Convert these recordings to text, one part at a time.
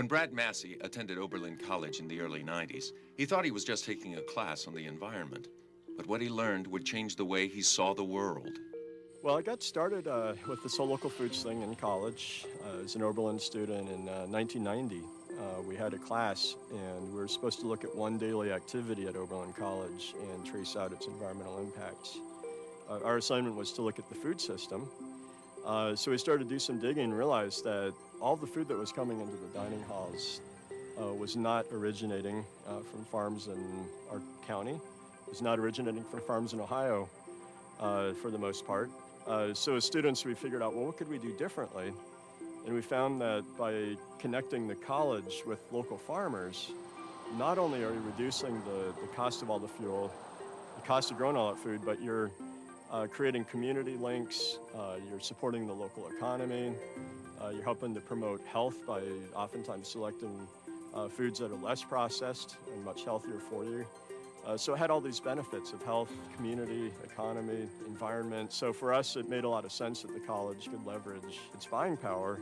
When Brad Massey attended Oberlin College in the early 90s, he thought he was just taking a class on the environment. But what he learned would change the way he saw the world. Well, I got started with this whole local foods thing in college. As an Oberlin student in 1990. We had a class, and we were supposed to look at one daily activity at Oberlin College and trace out its environmental impacts. Our assignment was to look at the food system. So we started to do some digging and realized that all the food that was coming into the dining halls was not originating from farms in our county. It was not originating from farms in Ohio for the most part. So as students, we figured out, well, what could we do differently? And we found that by connecting the college with local farmers, not only are you reducing the cost of all the fuel, the cost of growing all that food, but you're creating community links, you're supporting the local economy, you're helping to promote health by oftentimes selecting foods that are less processed and much healthier for you. So it had all these benefits of health, community, economy, environment. So for us, it made a lot of sense that the college could leverage its buying power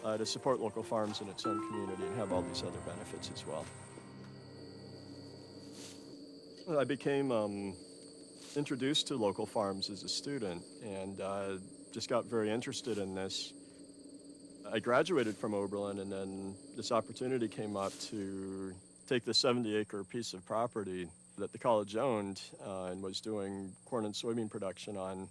to support local farms in its own community and have all these other benefits as well. I became introduced to local farms as a student and just got very interested in this. I graduated from Oberlin, and then this opportunity came up to take the 70-acre piece of property that the college owned and was doing corn and soybean production on.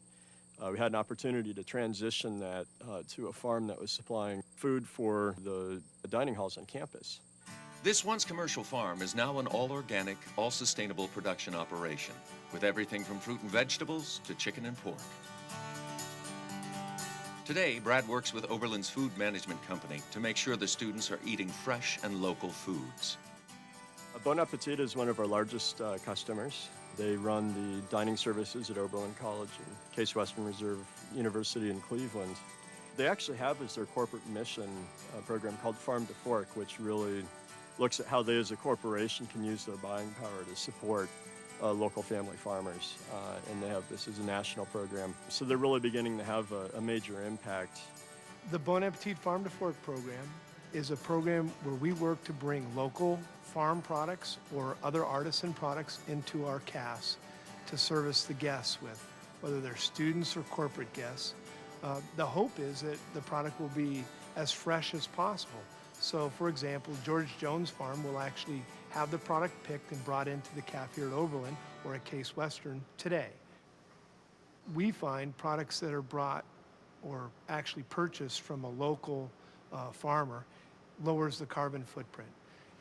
We had an opportunity to transition that to a farm that was supplying food for the dining halls on campus. This once commercial farm is now an all-organic, all-sustainable production operation, with everything from fruit and vegetables to chicken and pork. Today, Brad works with Oberlin's food management company to make sure the students are eating fresh and local foods. Bon Appetit is one of our largest customers. They run the dining services at Oberlin College and Case Western Reserve University in Cleveland. They actually have as their corporate mission a program called Farm to Fork, which really looks at how they as a corporation can use their buying power to support local family farmers. And they have this as a national program. So they're really beginning to have a major impact. The Bon Appetit Farm to Fork program is a program where we work to bring local farm products or other artisan products into our CAS to service the guests with, whether they're students or corporate guests. The hope is that the product will be as fresh as possible. So, for example, George Jones Farm will actually have the product picked and brought into the cafe here at Oberlin or at Case Western today. We find products that are brought or actually purchased from a local farmer lowers the carbon footprint.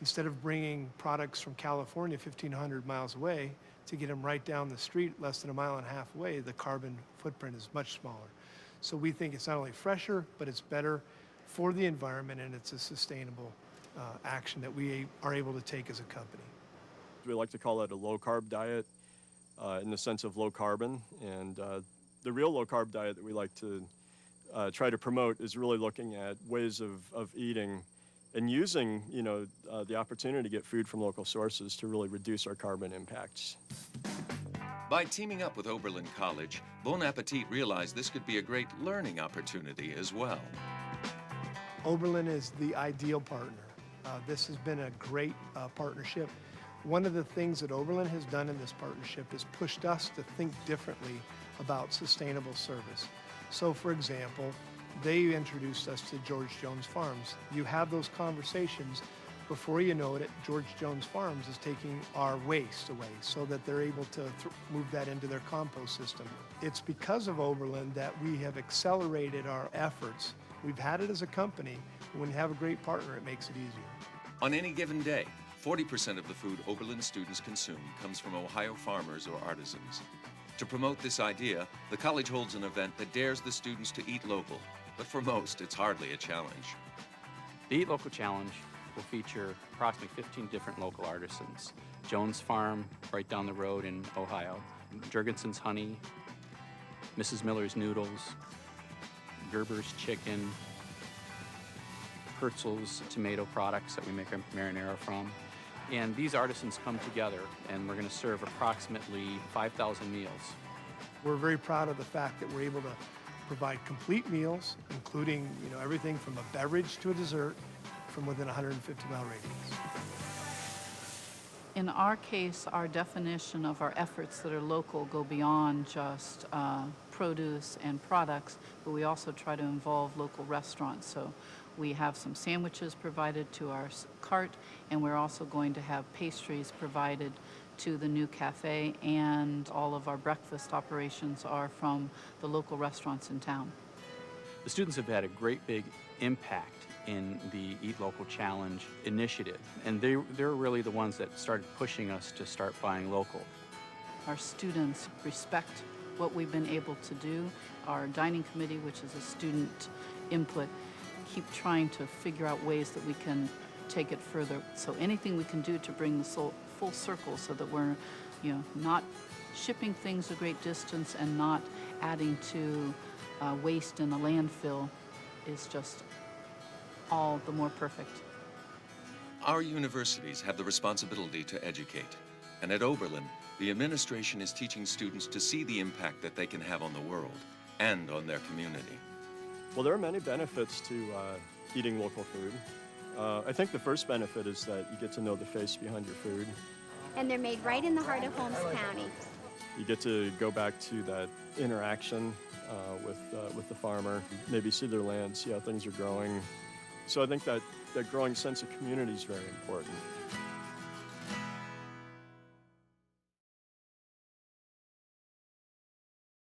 Instead of bringing products from California 1,500 miles away to get them right down the street, less than a mile and a half away, the carbon footprint is much smaller. So we think it's not only fresher, but it's better for the environment, and it's a sustainable action that we are able to take as a company. We like to call it a low-carb diet in the sense of low carbon. And the real low-carb diet that we like to try to promote is really looking at ways of eating and using, the opportunity to get food from local sources to really reduce our carbon impacts. By teaming up with Oberlin College, Bon Appetit realized this could be a great learning opportunity as well. Oberlin is the ideal partner. This has been a great partnership. One of the things that Oberlin has done in this partnership is pushed us to think differently about sustainable service. So, for example, they introduced us to George Jones Farms. You have those conversations. Before you know it, George Jones Farms is taking our waste away so that they're able to move that into their compost system. It's because of Oberlin that we have accelerated our efforts. We've had it as a company. When you have a great partner, it makes it easier. On any given day, 40% of the food Oberlin students consume comes from Ohio farmers or artisans. To promote this idea, the college holds an event that dares the students to eat local. But for most, it's hardly a challenge. The Eat Local Challenge will feature approximately 15 different local artisans. Jones Farm, right down the road in Ohio, Jurgensen's Honey, Mrs. Miller's Noodles, Gerber's Chicken, Herzl's tomato products that we make our marinara from. And these artisans come together, and we're going to serve approximately 5,000 meals. We're very proud of the fact that we're able to provide complete meals, including everything from a beverage to a dessert, from within a 150-mile radius. In our case, our definition of our efforts that are local go beyond just produce and products, but we also try to involve local restaurants. So we have some sandwiches provided to our cart, and we're also going to have pastries provided to the new cafe, and all of our breakfast operations are from the local restaurants in town. The students have had a great big impact in the Eat Local Challenge initiative, and they're really the ones that started pushing us to start buying local. Our students respect what we've been able to do. Our dining committee, which is a student input, keep trying to figure out ways that we can take it further. So anything we can do to bring the full circle so that we're, not shipping things a great distance and not adding to waste in the landfill is just all the more perfect. Our universities have the responsibility to educate. And at Oberlin, the administration is teaching students to see the impact that they can have on the world and on their community. Well, there are many benefits to eating local food. I think the first benefit is that you get to know the face behind your food. And they're made right in the heart of Holmes County. You get to go back to that interaction with the farmer, maybe see their land, see how things are growing. So I think that growing sense of community is very important.